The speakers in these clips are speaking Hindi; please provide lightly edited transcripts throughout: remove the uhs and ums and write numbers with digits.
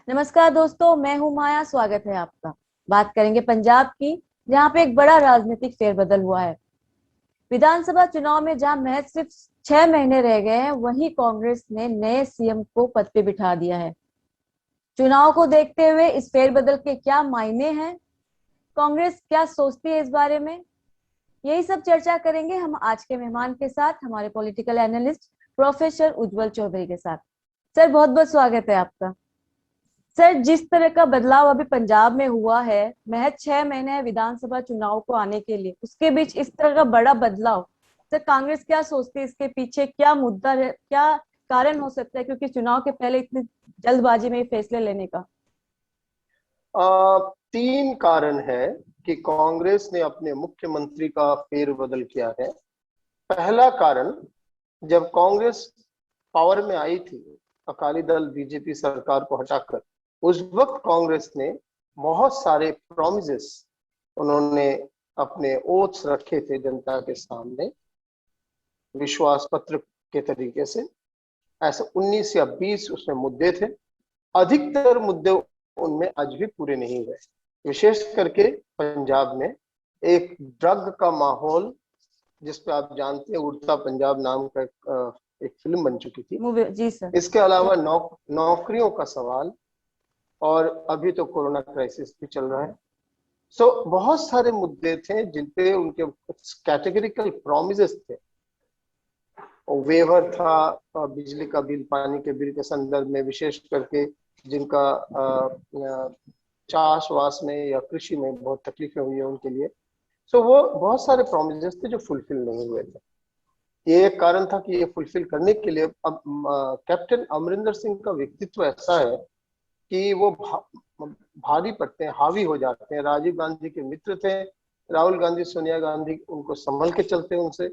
नमस्कार दोस्तों, मैं हूं माया। स्वागत है आपका। बात करेंगे पंजाब की, जहां पे एक बड़ा राजनीतिक फेरबदल हुआ है। विधानसभा चुनाव में जहां महज सिर्फ 6 महीने रह गए हैं, वहीं कांग्रेस ने नए सीएम को पद पे बिठा दिया है। चुनाव को देखते हुए इस फेरबदल के क्या मायने हैं, कांग्रेस क्या सोचती है इस बारे में, यही सब चर्चा करेंगे हम आज के मेहमान के साथ, हमारे पॉलिटिकल एनालिस्ट प्रोफेसर उज्जवल चौधरी के साथ। सर, बहुत बहुत स्वागत है आपका। सर, जिस तरह का बदलाव अभी पंजाब में हुआ है, महज 6 महीने हैं विधानसभा चुनाव को आने के लिए, उसके बीच इस तरह का बड़ा बदलाव, सर कांग्रेस क्या सोचती है? इसके पीछे क्या मुद्दा है, क्या कारण हो सकता है, क्योंकि चुनाव के पहले इतनी जल्दबाजी में ये फैसले लेने का? तीन कारण है कि कांग्रेस ने अपने मुख्यमंत्री का फेरबदल किया है। पहला कारण, जब कांग्रेस पावर में आई थी, अकाली दल बीजेपी सरकार को हटाकर, उस वक्त कांग्रेस ने बहुत सारे प्रॉमिसेस, उन्होंने अपने ओथ्स रखे थे जनता के सामने विश्वास पत्र के तरीके से। ऐसे 19 या 20 उसमें मुद्दे थे। अधिकतर मुद्दे उनमें आज भी पूरे नहीं हुए। विशेष करके पंजाब में एक ड्रग का माहौल, जिसपे आप जानते हैं उड़ता पंजाब नाम का एक फिल्म बन चुकी थी। मूवी जी सर। इसके अलावा नौकरियों का सवाल, और अभी तो कोरोना क्राइसिस भी चल रहा है। बहुत सारे मुद्दे थे जिनपे उनके कुछ कैटेगरिकल प्रॉमिसेस थे। वेवर था बिजली का बिल, पानी के बिल के संदर्भ में, विशेष करके जिनका चाष वास में या कृषि में बहुत तकलीफें हुई है उनके लिए। वो बहुत सारे प्रॉमिसेस थे जो फुलफिल नहीं हुए थे। ये एक कारण था कि ये फुलफिल करने के लिए अब कैप्टन अमरिंदर सिंह का व्यक्तित्व ऐसा है कि वो भारी पड़ते हैं, हावी हो जाते हैं। राजीव गांधी के मित्र थे, राहुल गांधी सोनिया गांधी उनको संभल के चलते उनसे।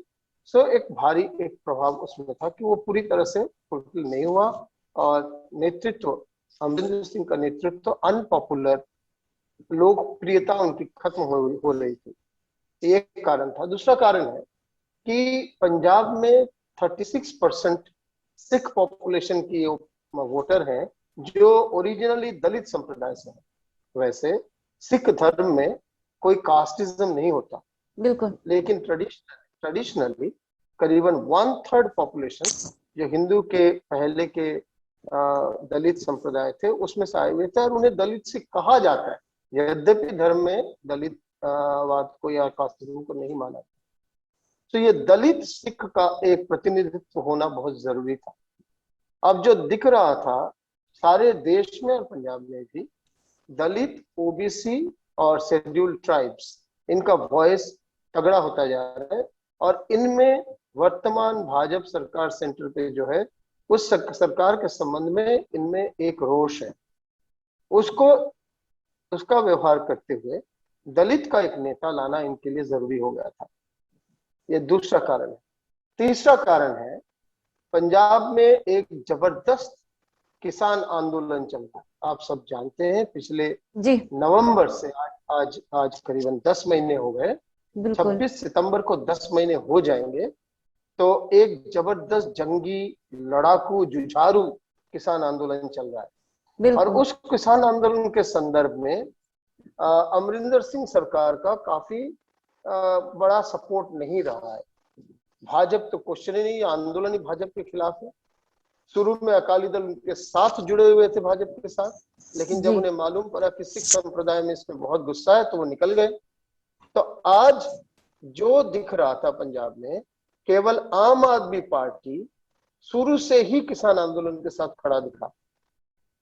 एक भारी एक प्रभाव उसमें था कि वो पूरी तरह से फुलफिल नहीं हुआ। और नेतृत्व, अमरिंदर सिंह का नेतृत्व अनपॉपुलर, लोकप्रियता उनकी खत्म हो रही थी। एक कारण था। दूसरा कारण है कि पंजाब में 36% सिख पॉपुलेशन की वोटर हैं जो ओरिजिनली दलित संप्रदाय से हैं। वैसे सिख धर्म में कोई कास्टिज्म नहीं होता, बिल्कुल। लेकिन ट्रेडिशनली करीबन 1/3 पॉपुलेशन जो हिंदू के पहले के दलित संप्रदाय थे उसमें से आए हुए थे, और उन्हें दलित सिख कहा जाता है, यद्यपि धर्म में दलित वाद को या कास्टिज्म को नहीं माना। ये दलित सिख का एक प्रतिनिधित्व होना बहुत जरूरी था। अब जो दिख रहा था सारे देश में और पंजाब में भी, दलित, ओबीसी और शेड्यूल्ड ट्राइब्स, इनका वॉइस तगड़ा होता जा रहा है। और इनमें वर्तमान भाजपा सरकार सेंटर पे जो है, उस सरकार के संबंध में इनमें एक रोष है। उसको उसका व्यवहार करते हुए दलित का एक नेता लाना इनके लिए जरूरी हो गया था। ये दूसरा कारण है। तीसरा कारण है, पंजाब में एक जबरदस्त किसान आंदोलन चल रहा है। आप सब जानते हैं, पिछले जी नवंबर से आज आज करीबन 10 महीने हो गए। बिल्कुल। 26 सितंबर को 10 महीने हो जाएंगे। तो एक जबरदस्त जंगी, लड़ाकू, जुझारू किसान आंदोलन चल रहा है। और बिल्कुल। उस किसान आंदोलन के संदर्भ में अमरिंदर सिंह सरकार का काफी बड़ा सपोर्ट नहीं रहा है। भाजपा तो क्वेश्चन ही नहीं, आंदोलन ही भाजपा के खिलाफ है। शुरू में अकाली दल उनके साथ जुड़े हुए थे, भाजपा के साथ, लेकिन जब जी उन्हें मालूम पड़ा कि सिख संप्रदाय में इसमें बहुत गुस्सा है तो वो निकल गए। तो आज जो दिख रहा था पंजाब में, केवल आम आदमी पार्टी शुरू से ही किसान आंदोलन के साथ खड़ा दिखा।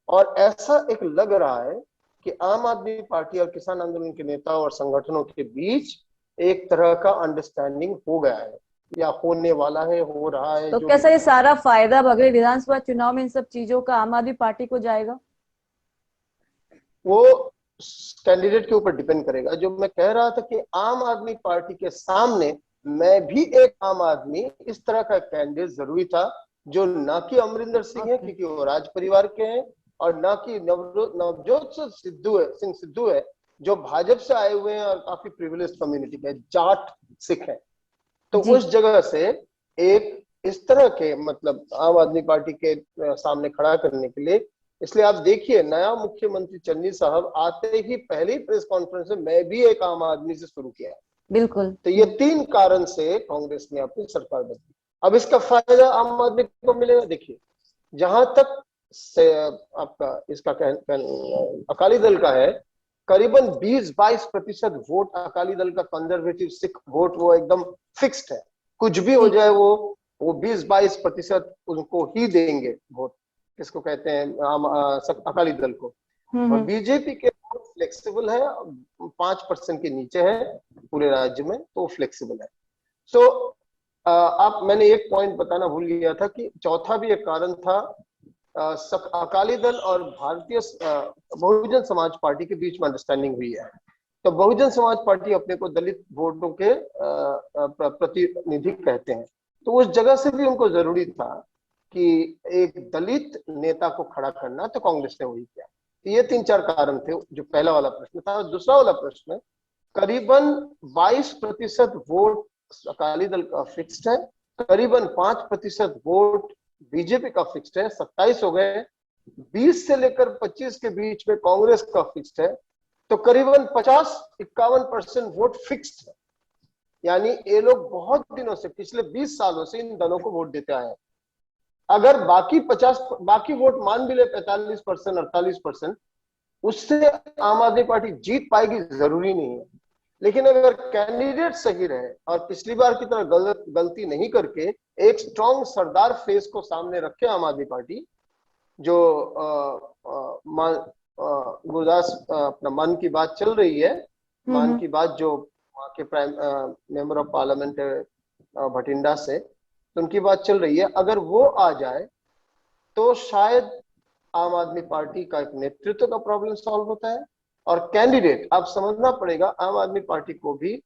और ऐसा एक लग रहा है कि आम आदमी पार्टी और किसान आंदोलन के नेताओं और संगठनों के बीच एक तरह का अंडरस्टैंडिंग हो गया है, या होने वाला है, हो रहा है, तो जो भी कैसा ये कहें। सारा फायदा अब अगले विधानसभा चुनाव में इन सब चीजों का आम आदमी पार्टी को जाएगा? वो कैंडिडेट के ऊपर डिपेंड करेगा। जो मैं कह रहा था कि आम आदमी पार्टी के सामने मैं भी एक आम आदमी, इस तरह का कैंडिडेट जरूरी था, जो ना कि अमरिंदर सिंह है ओके। क्योंकि वो राज परिवार के हैं, और ना कि नवजोत सिंह सिद्धू है जो भाजपा से आए हुए हैं और काफी प्रिविलेज कम्युनिटी के जाट सिख है। तो जी उस जगह से एक इस तरह के, मतलब आम आदमी पार्टी के सामने खड़ा करने के लिए इसलिए आप देखिए नया मुख्यमंत्री चन्नी साहब आते ही पहली प्रेस कॉन्फ्रेंस में मैं भी एक आम आदमी से शुरू किया। बिल्कुल। तो ये 3 कारण से कांग्रेस ने अपनी सरकार बदली। अब इसका फायदा आम आदमी को मिलेगा। देखिए जहां तक से आपका इसका अकाली दल का है, करीबन 20-22% वोट अकाली दल का कंजर्वेटिव सिख वोट वो एकदम फिक्स्ड है। कुछ भी हो जाए वो 20-22% उनको ही देंगे वोट। किसको कहते हैं? अकाली दल को। और बीजेपी के वोट फ्लेक्सिबल है, 5% के नीचे है पूरे राज्य में, तो फ्लेक्सिबल है। सो आप मैंने एक पॉइंट बताना भूल गया था कि चौथा भी एक कारण था, अकाली दल और भारतीय बहुजन समाज पार्टी के बीच में अंडरस्टैंडिंग हुई है। तो बहुजन समाज पार्टी अपने को दलित वोटों के प्रतिनिधि कहते हैं, तो उस जगह से भी उनको जरूरी था कि एक दलित नेता को खड़ा करना, तो कांग्रेस ने वही किया। तो ये 3-4 कारण थे जो पहला वाला प्रश्न था। दूसरा वाला प्रश्न, करीबन 22% वोट अकाली दल का फिक्स्ड है, करीबन 5% वोट बीजेपी का फिक्स्ड है, 27 हो गए। 20 से लेकर 25 के बीच में कांग्रेस का फिक्स्ड है, तो करीबन 50-51% वोट फिक्स्ड है। यानी ये लोग बहुत दिनों से, पिछले 20 सालों से इन दलों को वोट देते आए हैं। अगर बाकी वोट मान भी ले 45%, 48%, उससे आम आदमी पार्टी जीत पाएगी जरूरी नहीं है। लेकिन अगर कैंडिडेट सही रहे और पिछली बार की तरह गलती नहीं करके एक स्ट्रॉन्ग सरदार फेस को सामने रखे आम आदमी पार्टी, जो गुरदास अपना मन की बात चल रही है, मन की बात जो वहाँ के prime member of parliament Bathinda से, तो उनकी बात चल रही है, अगर वो आ जाए तो शायद आम आदमी पार्टी का एक नेतृत्व का प्रॉब्लम सॉल्व होता है। और कैंडिडेट आप समझना पड़ेगा, आम आदमी पार्टी को भी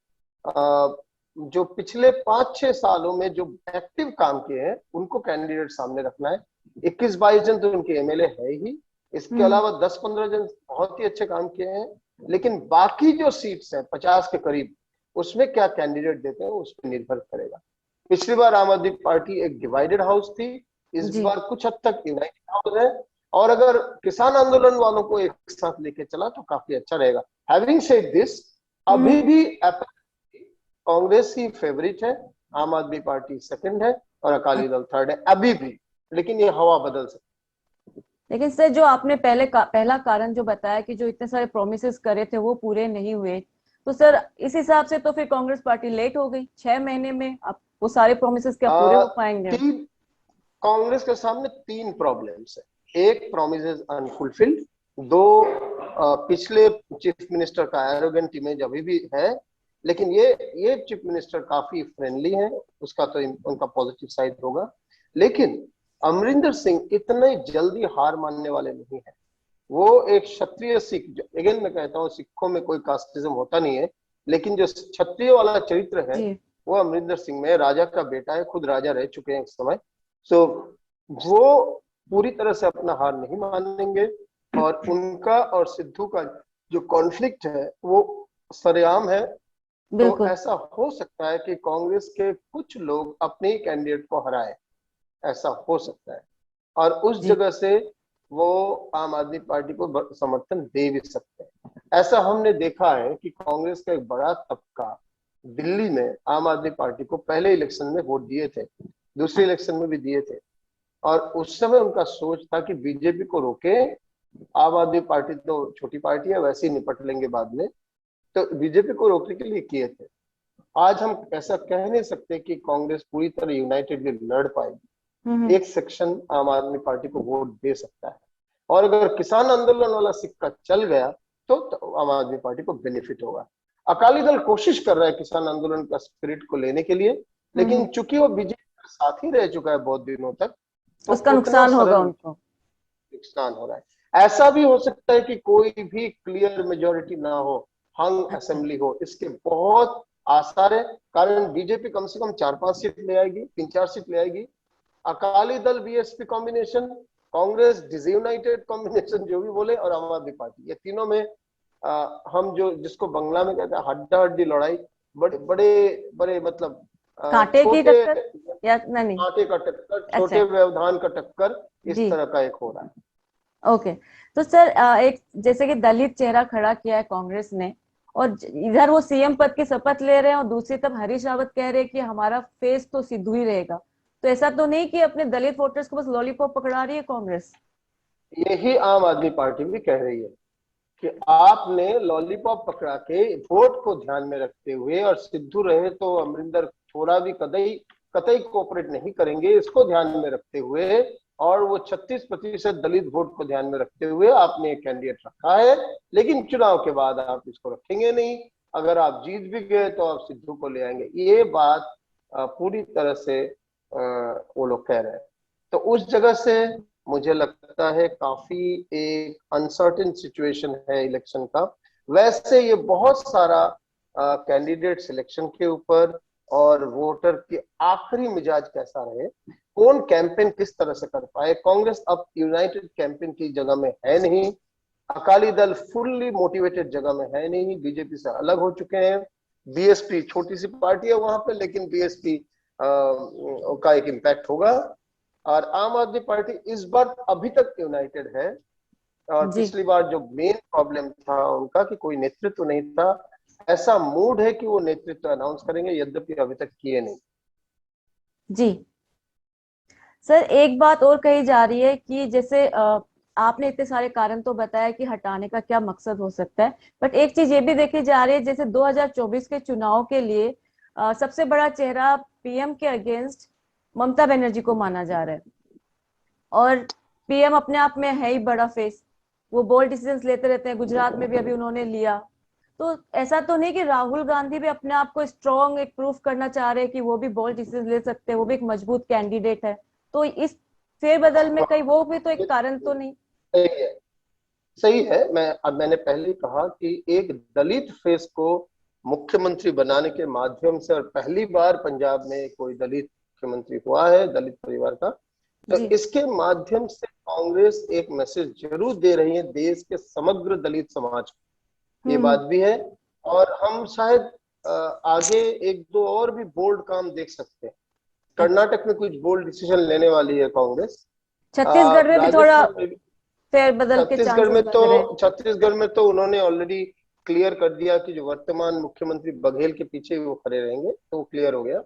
जो पिछले 5-6 सालों में जो एक्टिव काम किए हैं उनको कैंडिडेट सामने रखना है। 21-22 जन तो उनके एमएलए है ही, इसके अलावा 10-15 जन बहुत ही अच्छे काम किए हैं। लेकिन बाकी जो सीट्स हैं 50 के करीब, उसमें क्या कैंडिडेट देते हैं उस पर निर्भर करेगा। पिछली बार आम आदमी पार्टी एक डिवाइडेड हाउस थी, इस बार कुछ हद तक यूनाइटेड हाउस है। और अगर किसान आंदोलन वालों को एक साथ लेके चला तो काफी अच्छा रहेगा। हैविंग सेड दिस, अभी भी कांग्रेस ही फेवरेट है, आम आदमी पार्टी सेकंड है और अकाली दल थर्ड है अभी भी। लेकिन ये हवा बदल सकती है। लेकिन सर जो आपने पहला कारण जो बताया कि जो इतने सारे प्रोमिसेस करे थे वो पूरे नहीं हुए, तो सर इस हिसाब से तो फिर कांग्रेस पार्टी लेट हो गई। 6 महीने में अब वो सारे प्रोमिसेस क्या पूरे हो पाएंगे? कांग्रेस के सामने 3 प्रॉब्लम्स है। एक, प्रोमिसेस अनफुलफिल्ड। 2, पिछले चीफ मिनिस्टर का एरोगेंट इमेज अभी भी है, लेकिन ये चीफ मिनिस्टर काफी फ्रेंडली है, उसका तो उनका पॉजिटिव साइड होगा। लेकिन अमरिंदर सिंह इतने जल्दी हार मानने वाले नहीं है। वो एक क्षत्रिय सिख, अगेन मैं कहता हूँ सिखों में कोई कास्टिज्म होता नहीं है, लेकिन जो क्षत्रिय वाला चरित्र है वो अमरिंदर सिंह में, राजा का बेटा है, खुद राजा रह चुके हैं एक समय। सो वो पूरी तरह से अपना हार नहीं मानेंगे। और उनका और सिद्धू का जो कॉन्फ्लिक्ट है वो सरेआम है। तो ऐसा हो सकता है कि कांग्रेस के कुछ लोग अपने ही कैंडिडेट को हराए, ऐसा हो सकता है। और उस जगह से वो आम आदमी पार्टी को समर्थन दे भी सकते हैं। ऐसा हमने देखा है कि कांग्रेस का एक बड़ा तबका दिल्ली में आम आदमी पार्टी को पहले इलेक्शन में वोट दिए थे, दूसरे इलेक्शन में भी दिए थे। और उस समय उनका सोच था कि बीजेपी को रोके, आम आदमी पार्टी तो छोटी पार्टी है, वैसे ही निपट लेंगे बाद में, तो बीजेपी को रोकने के लिए किए थे। आज हम ऐसा कह नहीं सकते कि कांग्रेस पूरी तरह यूनाइटेडली लड़ पाएगी। एक सेक्शन आम आदमी पार्टी को वोट दे सकता है, और अगर किसान आंदोलन वाला सिक्का चल गया तो आम आदमी पार्टी को बेनिफिट होगा। अकाली दल कोशिश कर रहा है किसान आंदोलन का स्पिरिट को लेने के लिए, लेकिन चूंकि वो बीजेपी के साथ ही रह चुका है बहुत दिनों तक, तो उसका नुकसान होगा, उनको नुकसान हो रहा है। ऐसा भी हो सकता है कि कोई भी क्लियर मेजोरिटी ना हो, हंग असेंबली हो, इसके बहुत आसार है। कारण बीजेपी कम से कम 4-5 सीट ले आएगी, 3-4 सीट ले आएगी। Akali Dal BSP combination, Congress disunited combination, जो भी बोले, और आम आदमी पार्टी, ये तीनों में हम जिसको बंगला में कहते हैं हड्डा हड्डी लड़ाई, बड़े मतलब कांटे की टक्कर या नहीं, कांटे का टक्कर, छोटे व्यवधान का टक्कर, इस तरह का एक हो रहा है। ओके। तो सर एक जैसे कि दलित चेहरा खड़ा किया है कांग्रेस ने, और इधर वो सीएम पद की शपथ ले रहे हैं और दूसरी तरफ हरीश रावत कह रहे हैं कि हमारा फेस तो सिद्धू ही रहेगा। तो ऐसा तो नहीं कि अपने दलित वोटर्स को बस लॉलीपॉप पकड़ा रही है कांग्रेस? यही आम आदमी पार्टी भी कह रही है कि आपने लॉलीपॉप पकड़ा के वोट को ध्यान में रखते हुए, और सिद्धू रहे तो अमरिंदर थोड़ा भी कतई कतई कोऑपरेट नहीं करेंगे, इसको ध्यान में रखते हुए, और वो 36% दलित वोट को ध्यान में रखते हुए आपने एक कैंडिडेट रखा है। लेकिन चुनाव के बाद आप इसको रखेंगे नहीं, अगर आप जीत भी गए तो आप सिद्धू को ले आएंगे। ये बात पूरी तरह से वो लोग कह रहे हैं। तो उस जगह से मुझे लगता है काफी एक अनसर्टेन सिचुएशन है इलेक्शन का। वैसे ये बहुत सारा कैंडिडेट सिलेक्शन के ऊपर और वोटर के आखिरी मिजाज कैसा रहे, कौन कैंपेन किस तरह से कर पाए। कांग्रेस अब यूनाइटेड कैंपेन की जगह में है नहीं, अकाली दल फुल्ली मोटिवेटेड जगह में है नहीं, बीजेपी से अलग हो चुके हैं। बीएसपी छोटी सी पार्टी है वहां पे, लेकिन बीएसपी का एक इम्पैक्ट होगा। और आम आदमी पार्टी इस बार अभी तक यूनाइटेड है, और जी पिछली बार जो मेन प्रॉब्लम था उनका कि कोई नेतृत्व नहीं था, ऐसा मूड है कि वो नेतृत्व अनाउंस करेंगे, यद्यपि अभी तक किए नहीं। जी। सर एक बात और कही जा रही है कि जैसे आपने इतने सारे कारण तो बताया कि हटाने का क्या मकसद हो सकता है, बट एक चीज ये भी देखी जा रही है, जैसे 2024 के चुनाव के लिए सबसे बड़ा चेहरा पीएम के अगेंस्ट ममता बनर्जी को माना जा रहा है। और पीएम अपने आप में है ही बड़ा फेस, वो बोल्ड डिसीजंस लेते रहते हैं, गुजरात में भी अभी उन्होंने लिया। तो ऐसा तो नहीं कि राहुल गांधी भी अपने आप को स्ट्रॉन्ग एक प्रूफ करना चाह रहे हैं कि वो भी बोल्ड डिसीजन ले सकते हैं, वो भी एक मजबूत कैंडिडेट है? तो इस फेरबदल में कहीं वो भी तो एक कारण तो नहीं? सही है, सही है। मैंने पहले ही कहा कि एक दलित फेस को मुख्यमंत्री बनाने के माध्यम से, और पहली बार पंजाब में कोई दलित मुख्यमंत्री हुआ है दलित परिवार का, तो जी। इसके माध्यम से कांग्रेस एक मैसेज जरूर दे रही है देश के समग्र दलित समाज को, ये बात हम्म। भी है। और हम शायद आगे एक दो और भी बोल्ड काम देख सकते हैं। अच्छा। कर्नाटक में कुछ बोल्ड डिसीजन लेने वाली है कांग्रेस। छत्तीसगढ़ में भी थोड़ा राजस्थान में भी, फेरबदल के छत्तीसगढ़ चांसेस में तो लग रहे हैं। छत्तीसगढ़ में तो उन्होंने ऑलरेडी क्लियर कर दिया कि जो वर्तमान मुख्यमंत्री बघेल के पीछे वो खड़े रहेंगे, तो वो क्लियर हो गया।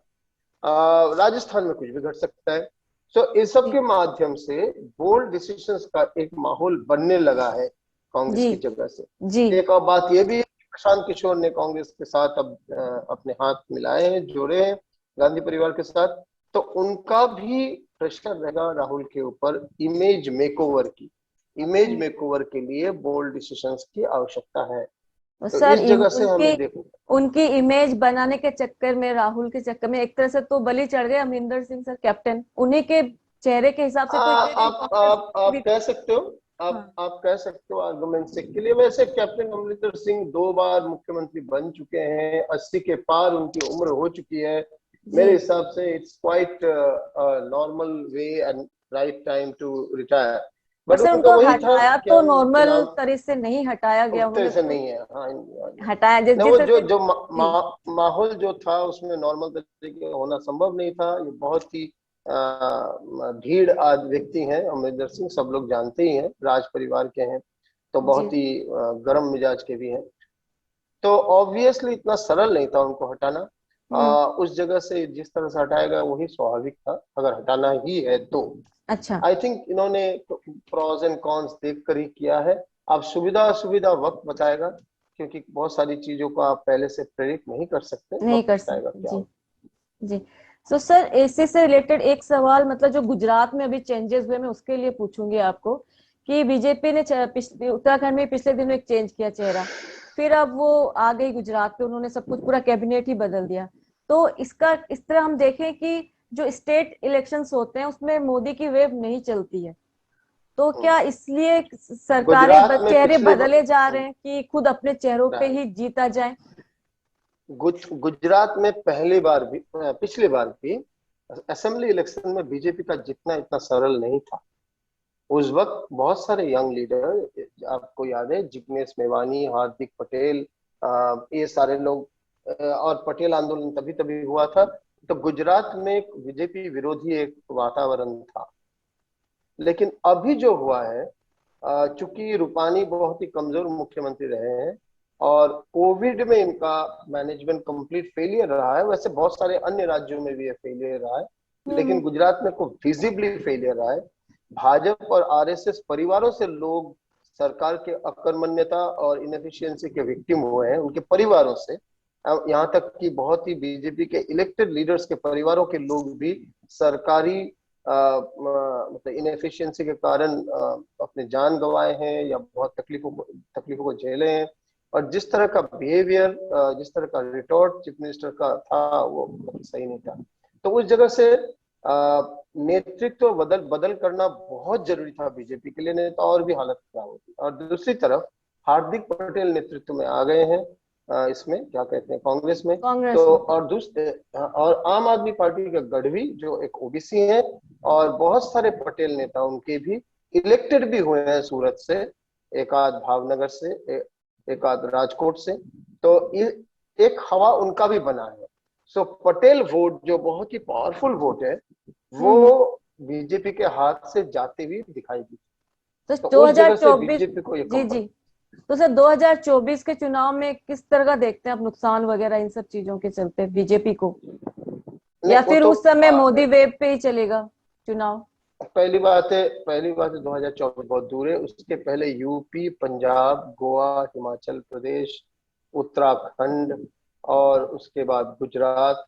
राजस्थान में कुछ भी घट सकता है। तो इस सब जी। के माध्यम से बोल्ड डिसीजंस का एक माहौल बनने लगा है कांग्रेस जी। की जगह से। जी। एक और बात ये भी है कि प्रशांत किशोर ने कांग्रेस के साथ अब अपने हाथ मिलाए हैं, जोड़े हैं गांधी परिवार के साथ। तो उनका भी प्रेशर रहेगा राहुल के ऊपर इमेज हम्म। मेकओवर के लिए बोल्ड डिसीजंस की आवश्यकता है। और तो सर इस जगह से उनकी हमें देखो। उनकी इमेज बनाने के चक्कर में, राहुल के चक्कर में एक तरह से तो बलि चढ़ गए अमरिंदर सिंह सर, कैप्टन। उन्हीं के चेहरे के हिसाब से तो इतने दिन कांग्रेस भी आप कह थी। सकते हो, हाँ। आप कह सकते हो आर्गुमेंट से के लिए। वैसे कैप्टन अमरिंदर सिंह 2 बार मुख्यमंत्री बन चुके हैं, 80 के पार उनकी उम्र हो चुकी है। जी। मेरे हिसाब से it's quite normal way and right time to retire. पर बट सर उनका उनको वही था हटाया कि तो हम नॉर्मल चुनाव तरह से नहीं हटाया गया, उस तरह उन्होंने से खुद नहीं है। हाँ, हटाया जिस न जिस वो तरह जो से। जो जी। माहौल जो था उसमें नॉर्मल तरीके से होना संभव नहीं था। ये बहुत ही भीड़ आज व्यक्ति हैं अमरिंदर सिंह, सब लोग जानते ही हैं, राज परिवार के हैं, तो जी। बहुत ही गर्म मिजाज के भी हैं। तो ऑब्वियसली इतना सरल नहीं था उनको हटाना। हम्म। उस जगह से जिस तरह से हटाया गया वही स्वाभाविक था, अगर हटाना ही है तो। अच्छा। आई थिंक इन्होंने प्रॉज एंड कॉन्स देख कर ही किया है। अब सुविधा सुविधा वक्त बताएगा, क्योंकि बहुत सारी चीजों को आप पहले से प्रेडिक्ट नहीं कर सकते, नहीं वक्त कर बताएगा सकते। क्या जी। हो। जी। तो सर इसी से रिलेटेड एक सवाल, मतलब जो गुजरात में अभी चेंजेस हुए, मैं उसके लिए पूछूंगी आपको कि बीजेपी ने उत्तराखंड में पिछले दिनों एक चेंज किया चेहरा, फिर अब वो आ गई गुजरात पे, उन्होंने सब कुछ पूरा कैबिनेट ही बदल दिया। तो इसका इस तरह हम देखें कि जो स्टेट इलेक्शंस होते हैं उसमें मोदी की वेव नहीं चलती है, तो क्या हम्म। इसलिए सरकारें गुजरात में चेहरे बदले जा रहे हैं कि खुद अपने चेहरों पे राइट। ही जीता जाए? गुजरात में पहली बार भी, पिछली बार भी असेंबली इलेक्शन में बीजेपी का जितना इतना सरल नहीं था। उस वक्त बहुत सारे यंग लीडर, आपको याद है, जिग्नेश मेवानी, हार्दिक पटेल, ये सारे लोग, और पटेल आंदोलन तभी तभी हुआ था। तो गुजरात में बीजेपी विरोधी एक वातावरण था। लेकिन अभी जो हुआ है चूंकि रूपानी बहुत ही कमजोर मुख्यमंत्री रहे हैं और कोविड में इनका मैनेजमेंट कंप्लीट फेलियर रहा है। वैसे बहुत सारे अन्य राज्यों में भी ये फेलियर रहा है, लेकिन गुजरात में को विजिबली फेलियर रहा है। भाजपा और आरएसएस परिवारों से लोग सरकार के अकर्मण्यता और इनएफिशिएंसी के विक्टिम हुए हैं, उनके परिवारों से। यहाँ तक कि बहुत ही बीजेपी के इलेक्टेड लीडर्स के परिवारों के लोग भी सरकारी मतलब इनएफिशिएंसी के कारण अपने जान गंवाए हैं या बहुत तकलीफों को झेले हैं। और जिस तरह का बिहेवियर, जिस तरह का रिटॉर्ट चीफ मिनिस्टर का था, वो सही नहीं था। तो उस जगह से नेतृत्व बदल करना बहुत जरूरी था बीजेपी के लिए, नहीं तो और भी हालत खराब होती। और दूसरी तरफ हार्दिक पटेल नेतृत्व में आ गए हैं इसमें क्या कहते हैं कांग्रेस में। तो और दूसरे और आम आदमी पार्टी के गढ़वी जो एक ओबीसी है और बहुत सारे पटेल नेता उनके भी इलेक्टेड भी हुए हैं सूरत से, एक आध भावनगर से, एक आध राजकोट से। तो एक हवा उनका भी बना है। सो पटेल वोट जो बहुत ही पावरफुल वोट है वो बीजेपी के हाथ से जाते हुए दिखाई दी। तो 2024 बीजेपी को जी तो सर 2024 के चुनाव में किस तरह का देखते हैं आप नुकसान वगैरह इन सब चीजों के चलते बीजेपी को, या फिर उस समय मोदी वेव पे ही चलेगा चुनाव? पहली बात है 2024 बहुत दूर है। उसके पहले यूपी, पंजाब, गोवा, हिमाचल प्रदेश, उत्तराखंड और उसके बाद गुजरात,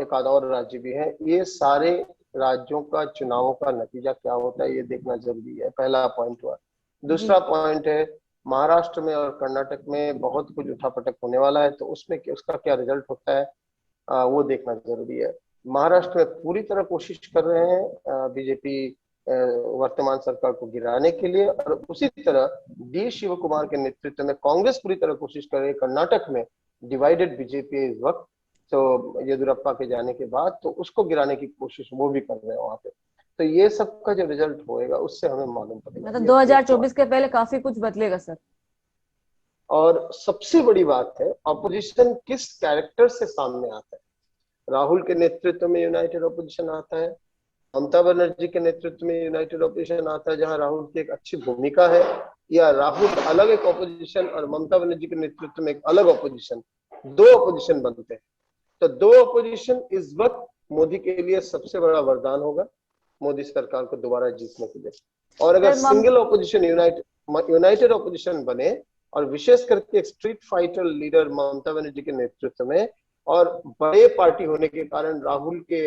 एक आध और राज्य भी है। ये सारे राज्यों का चुनावों का नतीजा क्या होता है ये देखना जरूरी है, पहला पॉइंट हुआ। दूसरा पॉइंट है महाराष्ट्र में और कर्नाटक में बहुत कुछ उठापटक होने वाला है, तो उसमें उसका क्या रिजल्ट होता है वो देखना जरूरी है। महाराष्ट्र में पूरी तरह कोशिश कर रहे हैं बीजेपी वर्तमान सरकार को गिराने के लिए, और उसी तरह डी शिव कुमार के नेतृत्व में कांग्रेस पूरी तरह कोशिश कर रही है कर्नाटक में। डिवाइडेड बीजेपी इस वक्त, तो येदियुरप्पा के जाने के बाद तो उसको गिराने की कोशिश वो भी कर रहे हैं वहां पे। तो ये सब का जो रिजल्ट होएगा उससे हमें मालूम पड़ेगा। मतलब 2024 के पहले काफी कुछ बदलेगा सर। और सबसे बड़ी बात है ऑपोजिशन किस कैरेक्टर से सामने आता है। राहुल के नेतृत्व में यूनाइटेड ऑपोजिशन आता है, ममता बनर्जी के नेतृत्व में यूनाइटेड ऑपोजिशन आता है जहां राहुल की एक अच्छी भूमिका है, या राहुल अलग एक ऑपोजिशन और ममता बनर्जी के नेतृत्व में एक अलग ऑपोजिशन, दो ऑपोजिशन बनते हैं। तो दो ऑपोजिशन इस वक्त मोदी के लिए सबसे बड़ा वरदान होगा मोदी सरकार को दोबारा जीतने के लिए। और अगर सिंगल ऑपोजिशन यूनाइटेड ऑपोजिशन बने और विशेष करके एक street fighter leader Mamata Banerjee के नेतृत्व में और बड़े पार्टी होने के कारण राहुल के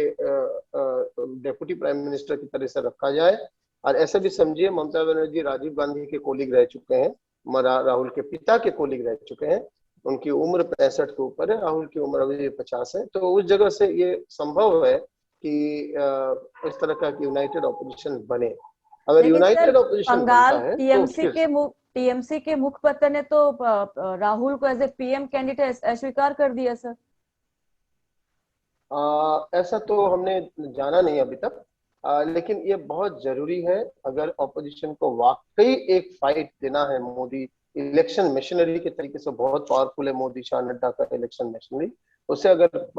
डेप्यूटी प्राइम मिनिस्टर की तरह से रखा जाए। और ऐसा भी समझिए ममता बनर्जी राजीव गांधी के कोलीग रह चुके हैं, राहुल के पिता के कोलीग रह चुके हैं। उनकी उम्र 65 के ऊपर है, राहुल की उम्र अभी 50 है। तो उस जगह से ये संभव है कि इस तरह का यूनाइटेड ऑपोजिशन बने। अगर यूनाइटेड ऑपोजिशन बनता है टीएमसी के मुखपत्र ने तो राहुल को एज ए पीएम कैंडिडेट अस्वीकार कर दिया सर। ऐसा तो हमने जाना नहीं अभी तक, लेकिन ये बहुत जरूरी है। अगर ऑपोजिशन को वाकई एक फाइट देना है, मोदी इलेक्शन मशीनरी के तरीके से बहुत पावरफुल है मोदी शाह नड्डा का इलेक्शन मशीनरी, उसे अगर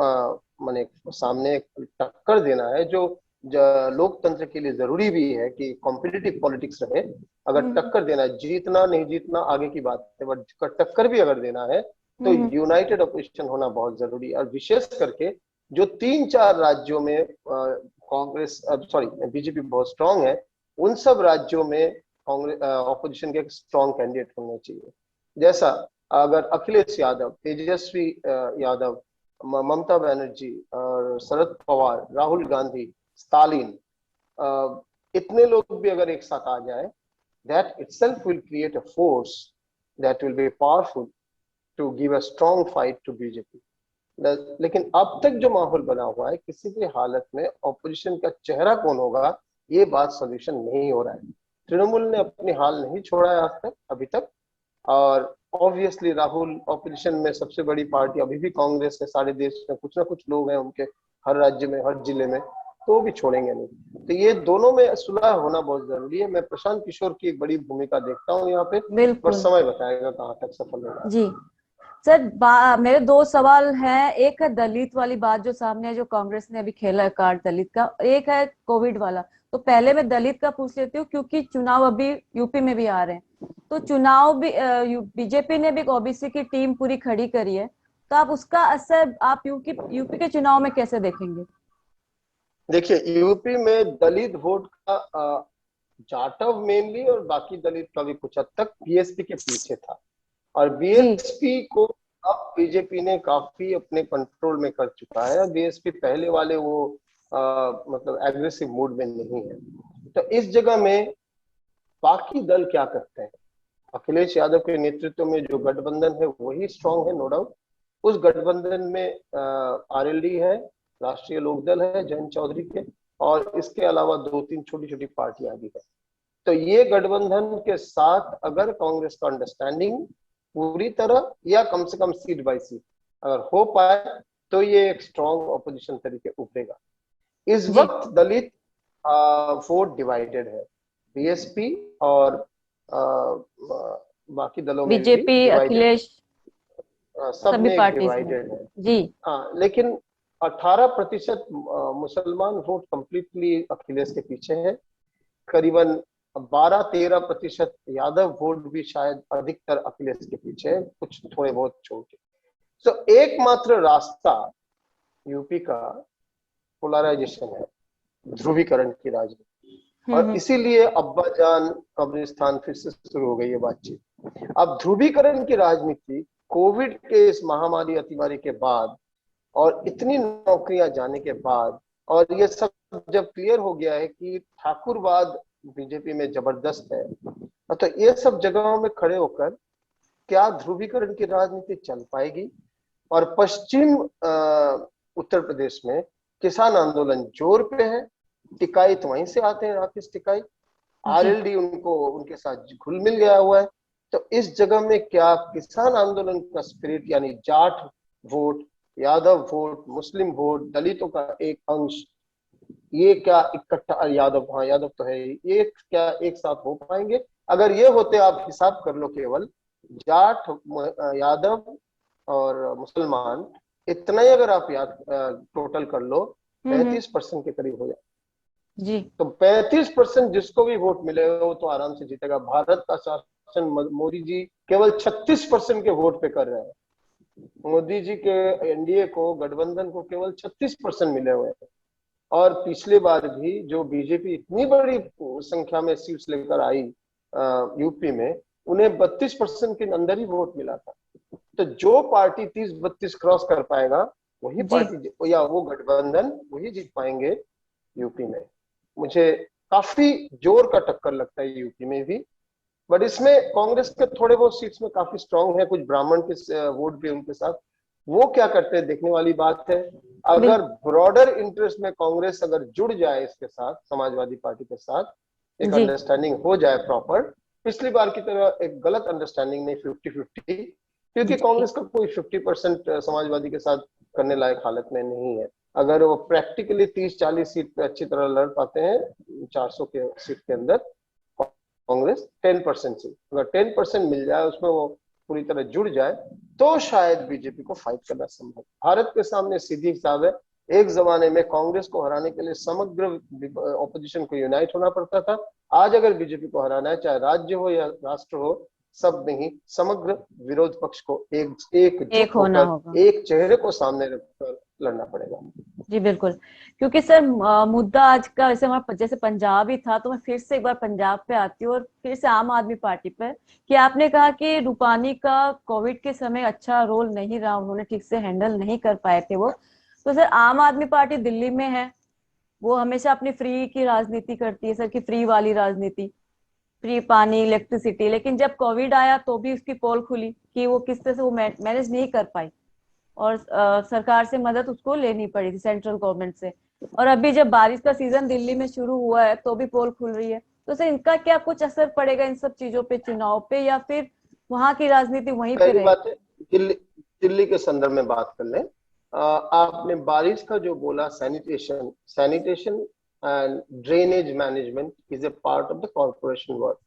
माने सामने टक्कर देना है जो लोकतंत्र के लिए जरूरी भी है कि कॉम्पिटिटिव पॉलिटिक्स रहे। अगर टक्कर देना है, जीतना नहीं जीतना आगे की बात है, बट टक्कर भी अगर देना है तो यूनाइटेड ऑपोजिशन होना बहुत जरूरी है। और विशेष करके जो 3-4 राज्यों में कांग्रेस बीजेपी बहुत स्ट्रांग है, उन सब राज्यों में कांग्रेस ऑपोजिशन के एक स्ट्रांग कैंडिडेट होने चाहिए। जैसा अगर अखिलेश यादव, तेजस्वी यादव, ममता बनर्जी और शरद पवार, राहुल गांधी, स्टालिन, इतने लोग भी अगर एक साथ आ जाए, that itself will create a force that will be powerful to give a strong fight to BJP। लेकिन अब तक जो माहौल बना हुआ है, किसी भी हालत में ऑपोजिशन का चेहरा कौन होगा ये बात सोल्यूशन नहीं हो रहा है। तृणमूल ने अपनी हाल नहीं छोड़ा है आज तक अभी तक, और ऑब्वियसली राहुल ऑपोजिशन में सबसे बड़ी पार्टी अभी भी कांग्रेस है। सारे देश में कुछ ना कुछ लोग हैं उनके, हर राज्य में, हर जिले में, तो वो भी छोड़ेंगे नहीं। तो ये दोनों में सुलह होना बहुत जरूरी है। मैं प्रशांत किशोर की एक बड़ी भूमिका देखता हूँ यहाँ पे, पर समय बताएगा कहाँ तक सफल होगा। जी सर मेरे दो सवाल हैं। एक है दलित वाली बात जो सामने है, जो कांग्रेस ने अभी खेला है कार्ड दलित का। एक है कोविड वाला। तो पहले मैं दलित का पूछ लेती हूँ, क्योंकि चुनाव अभी यूपी में भी आ रहे हैं। तो चुनाव भी बीजेपी ने भी ओबीसी की टीम पूरी खड़ी करी है। तो आप उसका असर आप यूपी के चुनाव में कैसे देखेंगे? देखिए, यूपी में दलित वोट का जाटव मेनली और बाकी दलित का भी कुछ हद तक बीएसपी के पीछे था। और जी। बीएसपी को अब बीजेपी ने काफी अपने कंट्रोल में कर चुका है। बीएसपी पहले वाले वो मतलब एग्रेसिव मूड में नहीं है। तो इस जगह में बाकी दल क्या करते हैं? अखिलेश यादव के नेतृत्व में जो गठबंधन है वही स्ट्रांग है, नो डाउट। उस गठबंधन में आरएलडी है, राष्ट्रीय लोकदल है जयंत चौधरी के, और इसके अलावा दो तीन छोटी छोटी पार्टियां भी है। तो ये गठबंधन के साथ अगर कांग्रेस का अंडरस्टैंडिंग पूरी तरह या कम से कम सीट बाय सीट अगर हो पाए तो ये एक स्ट्रॉन्ग ऑपोजिशन तरीके उभरेगा। इस जी। वक्त दलित वोट डिवाइडेड है, बीएसपी और बाकी दलों में भी बीजेपी डिवाइडेड है। अखिलेश सब सभी में एक पार्टीज में। डिवाइडेड है। जी। हाँ, लेकिन 18% मुसलमान वोट कंप्लीटली अखिलेश के पीछे है। करीबन 12-13% यादव वोट भी शायद अधिकतर अखिलेश के पीछे है, कुछ थोड़े बहुत छोड़ के। तो एकमात्र रास्ता यूपी का पोलराइजेशन है, ध्रुवीकरण की राजनीति। और हम्म। इसीलिए अब्बाजान कब्रिस्तान फिर से शुरू हो गई है बातचीत। अब ध्रुवीकरण की राजनीति कोविड के इस महामारी अतिमारी के बाद और इतनी नौकरियां जाने के बाद, और ये सब जब क्लियर हो गया है कि ठाकुरवाद बीजेपी में जबरदस्त है, तो ये सब जगहों में खड़े होकर क्या ध्रुवीकरण की राजनीति चल पाएगी? और पश्चिम उत्तर प्रदेश में किसान आंदोलन जोर पे है। टिकाई तो वहीं से आते हैं, राकेश टिकाई। जी। आरएलडी उनको उनके साथ घुल मिल गया हुआ है। तो इस जगह में क्या किसान आंदोलन का स्पिरिट, यानी जाट वोट, यादव वोट, मुस्लिम वोट, दलितों का एक अंश, ये क्या इकट्ठा, यादव, हाँ यादव तो है ही, ये क्या एक साथ हो पाएंगे? अगर ये होते, आप हिसाब कर लो, केवल जाट, यादव और मुसलमान, इतना ही अगर आप याद टोटल कर लो, हम्म। 35% के करीब हो जाए। जी। तो 35% जिसको भी वोट मिलेगा वो तो आराम से जीतेगा। भारत का शासन मोदी जी केवल 36% के वोट पे कर रहे हैं। मोदी जी के एनडीए को, गठबंधन को केवल 36% मिले हुए हैं। और पिछली बार भी जो बीजेपी इतनी बड़ी संख्या में सीट्स लेकर आई यूपी में, उन्हें 32% के अंदर ही वोट मिला था। तो जो पार्टी 30-32 क्रॉस कर पाएगा वही जी। पार्टी या वो गठबंधन वही जीत पाएंगे यूपी में। मुझे काफी जोर का टक्कर लगता है यूपी में भी। बट इसमें कांग्रेस के थोड़े बहुत सीट्स में काफी स्ट्रांग है, कुछ ब्राह्मण के वोट भी उनके साथ। वो क्या करते हैं देखने वाली बात है। अगर बिल्कुल। ब्रॉडर इंटरेस्ट में कांग्रेस अगर जुड़ जाए इसके साथ, समाजवादी पार्टी के साथ एक जी। अंडरस्टैंडिंग हो जाए प्रॉपर, पिछली बार की तरह एक गलत अंडरस्टैंडिंग नहीं, 50-50, क्योंकि जी। कांग्रेस का कोई 50% समाजवादी के साथ करने लायक हालत में नहीं है। अगर वो प्रैक्टिकली 30-40 सीट पे अच्छी तरह लड़ पाते हैं 400 के सीट के अंदर, कांग्रेस 10% से अगर 10% मिल जाए, उसमें वो पूरी तरह जुड़ जाए, तो शायद बीजेपी को फाइट करना संभव। भारत के सामने सीधी हिसाब है, एक जमाने में कांग्रेस को हराने के लिए समग्र ऑपोजिशन को यूनाइट होना पड़ता था। आज अगर बीजेपी को हराना है, चाहे राज्य हो या राष्ट्र हो, सब में ही समग्र विरोध पक्ष को एक एकजुट होना होकर होगा। एक चेहरे को सामने रखकर लड़ना पड़ेगा। जी बिल्कुल। क्योंकि सर मुद्दा आज का वैसे हमारा जैसे पंजाब ही था, तो मैं फिर से एक बार पंजाब पे आती हूँ और फिर से आम आदमी पार्टी पर। कि आपने कहा कि रूपानी का कोविड के समय अच्छा रोल नहीं रहा, उन्होंने ठीक से हैंडल नहीं कर पाए थे वो। तो सर आम आदमी पार्टी दिल्ली में है, वो हमेशा अपनी फ्री की राजनीति करती है सर, की फ्री वाली राजनीति, फ्री पानी इलेक्ट्रिसिटी। लेकिन जब कोविड आया तो भी उसकी पोल खुली कि वो किस तरह से वो मैनेज नहीं कर पाई, और सरकार से मदद उसको लेनी पड़ी थी, सेंट्रल गवर्नमेंट से। और अभी जब बारिश का सीजन दिल्ली में शुरू हुआ है तो भी पोल खुल रही है। तो सर इनका क्या कुछ असर पड़ेगा इन सब चीजों पे, चुनाव पे, या फिर वहां की राजनीति वहीं पे पहली रहेगी? बात है, दिल्ली दिल्ली के संदर्भ में बात कर लें। आपने बारिश का जो बोला, sanitation sanitation and drainage management is a part of the corporation work.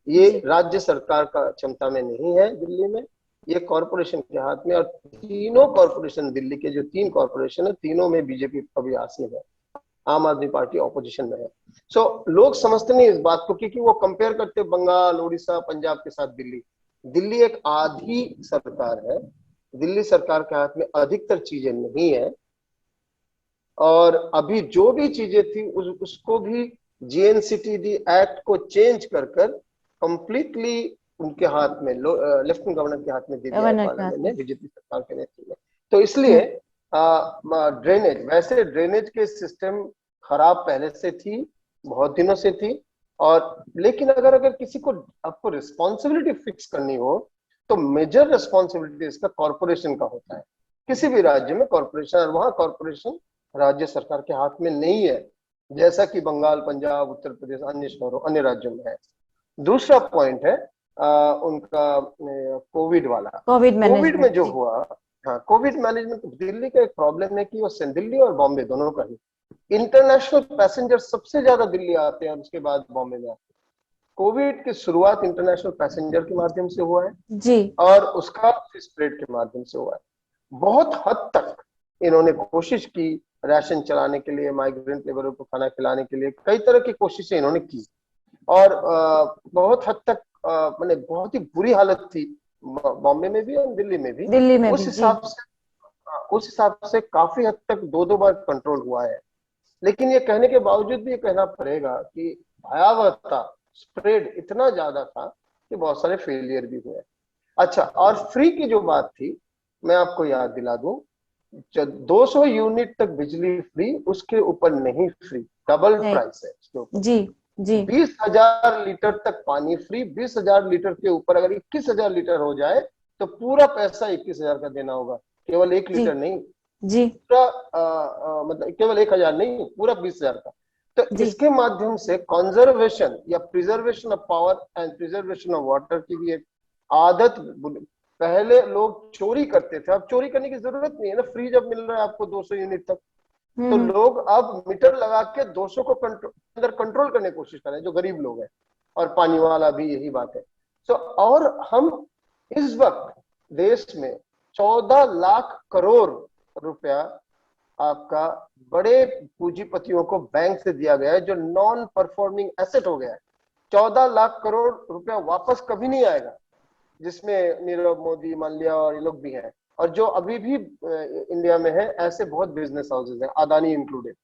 ये जी। राज्य सरकार का क्षमता में नहीं है दिल्ली में। ये कॉरपोरेशन के हाथ में, और तीनों कॉरपोरेशन, दिल्ली के जो 3 कॉरपोरेशन है, तीनों में बीजेपी अभी आसीन है, आम आदमी पार्टी ऑपोजिशन में है। लोग समझते नहीं इस बात को, क्योंकि वो कंपेयर करते बंगाल, उड़ीसा, पंजाब के साथ दिल्ली। दिल्ली एक आधी सरकार है, दिल्ली सरकार के हाथ में अधिकतर चीजें नहीं है, और अभी जो भी चीजें थी उसको भी जीएनसीटीडी एक्ट को चेंज कर कर कंप्लीटली उनके हाथ में, लेफ्टिनेंट गवर्नर के हाथ में दे दिया है गवर्नर के हाथ पार्लियामेंट ने, में। बीजेपी सरकार के नेतृत्व में। तो इसलिए हम्म। ड्रेनेज, वैसे ड्रेनेज के सिस्टम खराब पहले से थी, बहुत दिनों से थी, और लेकिन अगर अगर किसी को, आपको रिस्पॉन्सिबिलिटी फिक्स करनी हो, तो मेजर रिस्पॉन्सिबिलिटी इसका कॉरपोरेशन का होता है। किसी भी राज्य में कॉरपोरेशन, और वहां कॉरपोरेशन राज्य सरकार के हाथ में नहीं है, जैसा कि बंगाल, पंजाब, उत्तर प्रदेश, अन्य शहरों, अन्य राज्यों में है। दूसरा पॉइंट है उनका कोविड वाला। कोविड कोविड में मैनेजमेंट, जो जी। हुआ, हाँ, कोविड मैनेजमेंट दिल्ली का एक प्रॉब्लम है कि वो दिल्ली और बॉम्बे दोनों का ही, इंटरनेशनल पैसेंजर सबसे ज्यादा दिल्ली आते हैं और उसके बाद बॉम्बे में आते हैं। कोविड की शुरुआत इंटरनेशनल पैसेंजर के माध्यम से हुआ है, जी। और उसका स्प्रेड के माध्यम से हुआ है। बहुत हद तक इन्होंने कोशिश की राशन चलाने के लिए, माइग्रेंट लेबरों को खाना खिलाने के लिए, कई तरह की कोशिशें इन्होंने की, और बहुत हद तक मैंने बहुत ही बुरी हालत थी बॉम्बे में भी और दिल्ली में भी। दिल्ली में उस भी, जी। हिसाब से उस हिसाब से काफी हद तक दो दो बार कंट्रोल हुआ है। लेकिन ये कहने के बावजूद भी ये कहना पड़ेगा कि भयावहता, स्प्रेड इतना ज्यादा था कि बहुत सारे फेलियर भी हुए। अच्छा, और फ्री की जो बात थी, मैं आपको याद दिला दूं, 200 यूनिट तक बिजली फ्री, उसके ऊपर नहीं फ्री, डबल नहीं। प्राइस है उसके ऊपर। जी। जी। 20,000 लीटर तक पानी फ्री, 20,000 लीटर के ऊपर अगर 21,000 लीटर हो जाए तो पूरा पैसा 21,000 का देना होगा, केवल 1 लीटर जी। नहीं, जी। पूरा मतलब केवल 1,000 नहीं, पूरा 20,000 का। तो जी। इसके माध्यम से कंजर्वेशन या preservation of power and preservation of water की भी एक आदत, पहले लोग चोरी करते थे, अब चोरी करने की जरूरत नहीं है ना, फ्री जब मिल रहा है आपको 200 यूनिट तक, तो हम्म। लोग अब मीटर लगा के 200 को अंदर कंट्रोल करने की कोशिश कर रहे हैं, जो गरीब लोग हैं, और पानी वाला भी यही बात है। और हम इस वक्त देश में 14 लाख करोड़ रुपया आपका बड़े पूंजीपतियों को बैंक से दिया गया है, जो नॉन परफॉर्मिंग एसेट हो गया है। 14 लाख करोड़ रुपया वापस कभी नहीं आएगा, जिसमें नीरव मोदी, माल्या और ये लोग भी हैं, और जो अभी भी इंडिया में है, ऐसे बहुत बिजनेस हाउसेज हैं, अदानी इंक्लूडेड।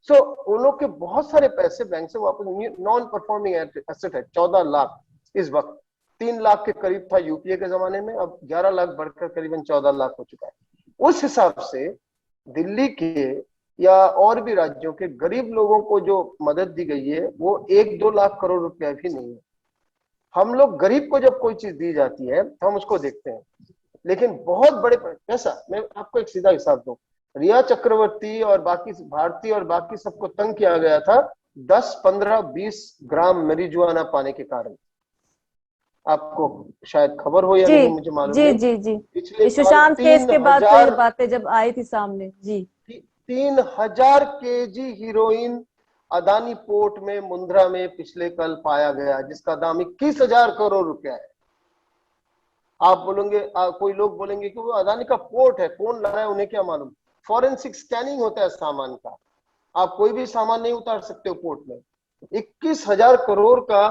उन लोग के बहुत सारे पैसे बैंक से वापस, नॉन परफॉर्मिंग एसेट है 14 लाख इस वक्त। 3 लाख के करीब था यूपीए के जमाने में, अब 11 लाख बढ़कर करीबन 14 लाख हो चुका है। उस हिसाब से दिल्ली के या और भी राज्यों के गरीब लोगों को जो मदद दी गई है, वो 1-2 लाख करोड़ रुपया भी नहीं है। हम लोग गरीब को जब कोई चीज दी जाती है तो हम उसको देखते हैं, लेकिन बहुत बड़े, कैसा, मैं आपको एक सीधा हिसाब दूं, रिया चक्रवर्ती और बाकी भारती और बाकी सबको तंग किया गया था 10, 15, 20 ग्राम मेरिजुआना पाने के कारण। आपको शायद खबर हो या जी। नहीं, मुझे मालूम जी। नहीं। जी। जी। पिछले ये साल सुशांत केस तीन के बाद तो ये हजार बातें जब आई थी सामने, जी। 3,000 केजी हीरोइन अदानी पोर्ट में, मुंद्रा में पिछले कल पाया गया, जिसका दाम 21,000 करोड़ रुपया है। आप बोलेंगे, कोई लोग बोलेंगे कि वो अदानी का पोर्ट है, कौन ला रहा है उन्हें क्या मालूम। फॉरेंसिक स्कैनिंग होता है सामान का, आप कोई भी सामान नहीं उतार सकते हो पोर्ट में। 21,000 करोड़ का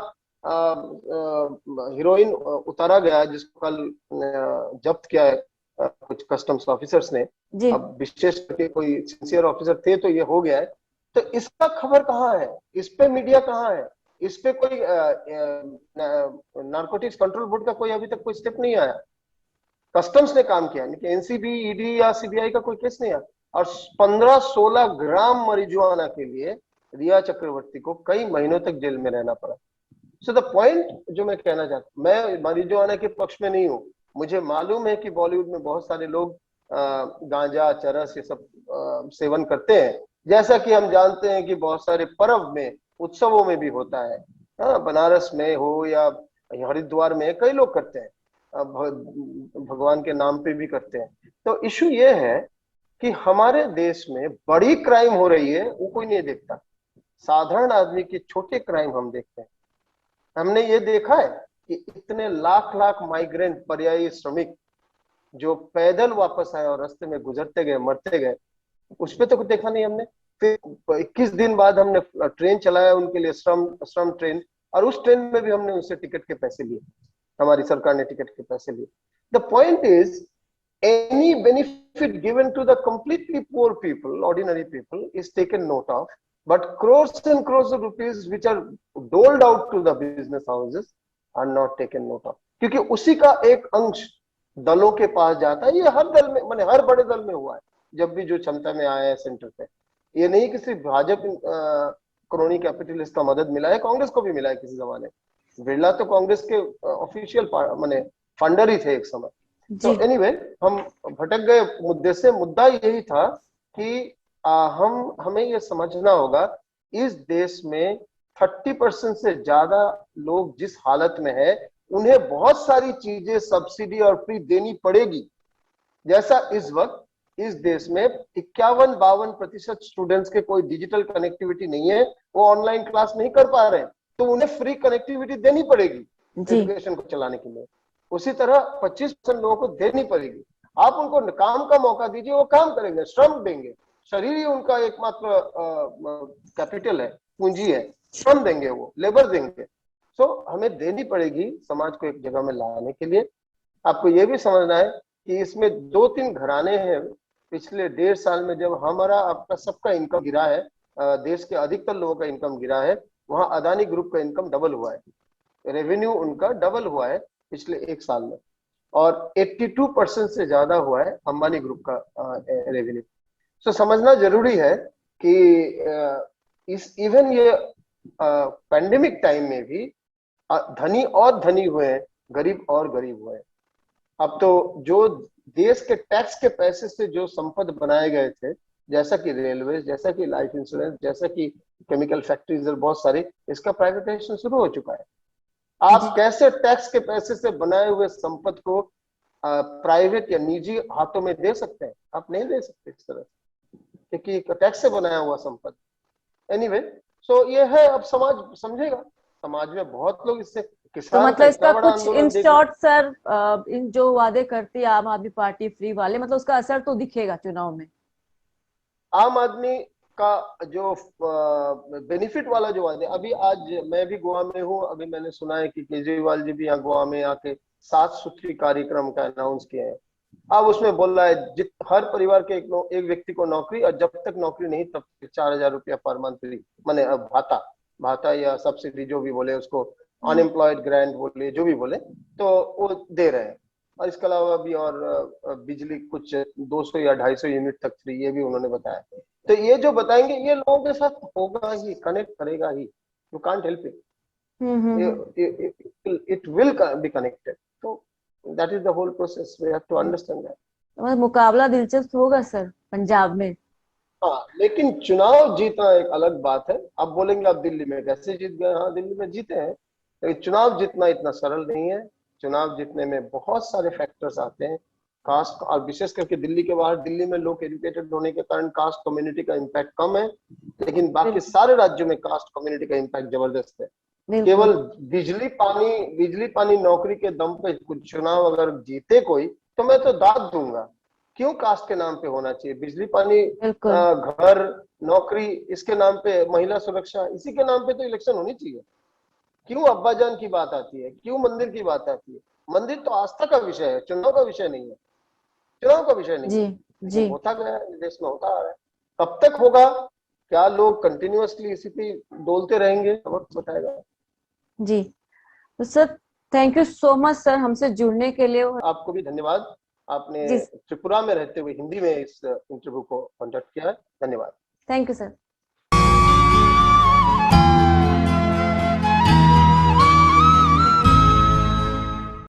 हीरोइन उतारा गया, जिसको कल जब्त किया है कुछ कस्टम्स ऑफिसर्स ने। जी। अब विशेष करके कोई सिंसियर ऑफिसर थे तो ये हो गया है। तो इसका खबर कहाँ है, इस पे मीडिया कहाँ है, इस पे कोई नारकोटिक्स कंट्रोल बोर्ड का कोई अभी तक कोई स्टेप नहीं आया। कस्टम्स ने काम किया, लेकिन एनसीबी, ईडी या सीबीआई का कोई केस नहीं आया। और 15-16 ग्राम मरिजुआना के लिए रिया चक्रवर्ती को कई महीनों तक जेल में रहना पड़ा। सो द पॉइंट जो मैं कहना चाहता हूँ, मैं मरिजुआना के पक्ष में नहीं हूँ। मुझे मालूम है कि बॉलीवुड में बहुत सारे लोग गांजा, चरस ये सब सेवन करते हैं, जैसा कि हम जानते हैं कि बहुत सारे पर्व में, उत्सवों में भी होता है। बनारस में हो या हरिद्वार में कई लोग करते हैं, भगवान के नाम पे भी करते हैं। तो इशू ये है कि हमारे देश में बड़ी क्राइम हो रही है, वो कोई नहीं देखता। साधारण आदमी के छोटे क्राइम हम देखते हैं। हमने ये देखा है कि इतने लाख लाख माइग्रेंट, पर्यायी श्रमिक जो पैदल वापस आए और रास्ते में गुजरते गए, मरते गए, उस पे तो कुछ देखा नहीं हमने। फिर 21 दिन बाद हमने ट्रेन चलाया उनके लिए, श्रम श्रम ट्रेन, और उस ट्रेन में भी हमने उनसे टिकट के पैसे लिए, हमारी सरकार ने टिकट के पैसे लिए। The point is, any benefit given to the completely poor people, ordinary people, is taken note of, but crores and crores of rupees which are doled out to the business houses are not taken note of, क्योंकि उसी का एक अंश दलों के पास जाता है। ये हर दल में, माने हर बड़े दल में हुआ है, जब भी जो क्षमता में आया है सेंटर पे। ये नहीं कि सिर्फ भाजपा क्रोनी कैपिटलिस्ट का मदद मिला है, कांग्रेस को भी मिला है किसी जमाने। बिरला तो कांग्रेस के ऑफिशियल माने फंडर ही थे एक समय। तो एनीवे, हम भटक गए मुद्दे से। मुद्दा यही था कि हमें ये समझना होगा, इस देश में 30% से ज्यादा लोग जिस हालत में है, उन्हें बहुत सारी चीजें सब्सिडी और फ्री देनी पड़ेगी। जैसा इस वक्त इस देश में 51-52% स्टूडेंट्स के कोई डिजिटल कनेक्टिविटी नहीं है, वो ऑनलाइन क्लास नहीं कर पा रहे हैं, तो उन्हें फ्री कनेक्टिविटी देनी पड़ेगी एजुकेशन को चलाने के लिए। उसी तरह 25% लोगों को देनी पड़ेगी। आप उनको काम का मौका दीजिए, वो काम करेंगे, श्रम देंगे। शरीर ही उनका एकमात्र कैपिटल है, पूंजी है। श्रम देंगे, वो लेबर देंगे। सो हमें देनी पड़ेगी समाज को एक जगह में लाने के लिए। आपको ये भी समझना है कि इसमें 2-3 घराने हैं। पिछले 1.5 साल में जब हमारा आपका सबका इनकम गिरा है, देश के अधिकतर लोगों का इनकम गिरा है, वहां अदानी ग्रुप का इनकम डबल हुआ है, रेवेन्यू उनका डबल हुआ है पिछले 1 साल में, और 82% से ज्यादा हुआ है अंबानी ग्रुप का रेवेन्यू। तो समझना जरूरी है कि इस इवन ये पैंडेमिक टाइम में भी धनी और धनी हुए हैं, गरीब और गरीब हुए हैं। अब तो जो देश के टैक्स के पैसे से जो संपद बनाए गए थे, जैसा कि रेलवे, जैसा कि लाइफ इंश्योरेंस, जैसा कि केमिकल फैक्ट्रीज और बहुत सारी, इसका प्राइवेटाइजेशन शुरू हो चुका है। आप कैसे टैक्स के पैसे से बनाए हुए संपत्ति को प्राइवेट या निजी हाथों में दे सकते हैं? आप नहीं दे सकते इस तरह, क्योंकि टैक्स से बनाया हुआ संपत्ति। एनीवे, सो ये है, अब समाज समझेगा। समाज में बहुत लोग इससे, तो मतलब इसका कुछ इन शॉर्ट सर, इन जो वादे करती है आम आदमी पार्टी फ्री वाले, मतलब उसका असर तो दिखेगा चुनाव में? आम आदमी का जो बेनिफिट वाला जो वादे, अभी आज मैं भी गोवा में हूँ, अभी मैंने सुना है कि केजरीवाल जी भी यहाँ गोवा में आके 7 सूत्री कार्यक्रम का अनाउंस किए हैं। अब उसमें बोल रहा है हर परिवार के एक व्यक्ति को नौकरी, और जब तक नौकरी नहीं तब तक 4,000 रुपया पर मंथ, माने भाता या सब्सिडी जो भी बोले उसको, अनएम्प्लॉयड ग्रांट बोले, जो भी बोले, तो वो दे रहे हैं। और इसके अलावा भी और बिजली कुछ 200 या 250 यूनिट तक फ्री, ये भी उन्होंने बताया। तो ये जो बताएंगे ये लोगों के साथ होगा ही, कनेक्ट करेगा ही। You can't help it, it will be connected. तो that is the whole process, we have to understand that. मुकाबला दिलचस्प होगा सर पंजाब में। हाँ, लेकिन चुनाव जीतना एक अलग बात है। अब बोलेंगे आप दिल्ली में कैसे जीत गए, हाँ दिल्ली में जीते हैं, लेकिन चुनाव जीतना इतना सरल नहीं है। चुनाव जीतने में बहुत सारे फैक्टर्स आते हैं, कास्ट, और विशेष करके दिल्ली के बाहर, दिल्ली में लोग एजुकेटेड होने के कारण कास्ट कम्युनिटी का इम्पैक्ट कम है, लेकिन बाकी सारे राज्यों में कास्ट कम्युनिटी का इम्पैक्ट जबरदस्त है। केवल बिजली पानी नौकरी के दम पे कुछ चुनाव अगर जीते कोई, तो मैं तो दाद दूंगा। क्यों कास्ट के नाम पे होना चाहिए? बिजली पानी, घर, नौकरी, इसके नाम पे, महिला सुरक्षा, इसी के नाम पे तो इलेक्शन होनी चाहिए। क्यों अब्बाजान की बात आती है, क्यों मंदिर की बात आती है? मंदिर तो आस्था का विषय है, चुनाव का विषय नहीं है, चुनाव का विषय नहीं है। जी। होता गया है, देश में होता आ रहा है। कब तक होगा? क्या लोग कंटिन्यूअसली इसी पे डोलते रहेंगे? वक्त बताएगा। जी, तो sir thank you so much sir हमसे जुड़ने के लिए। आपको भी धन्यवाद, आपने त्रिपुरा में रहते हुए हिंदी में इस इंटरव्यू को कंडक्ट किया है। धन्यवाद। Thank you sir.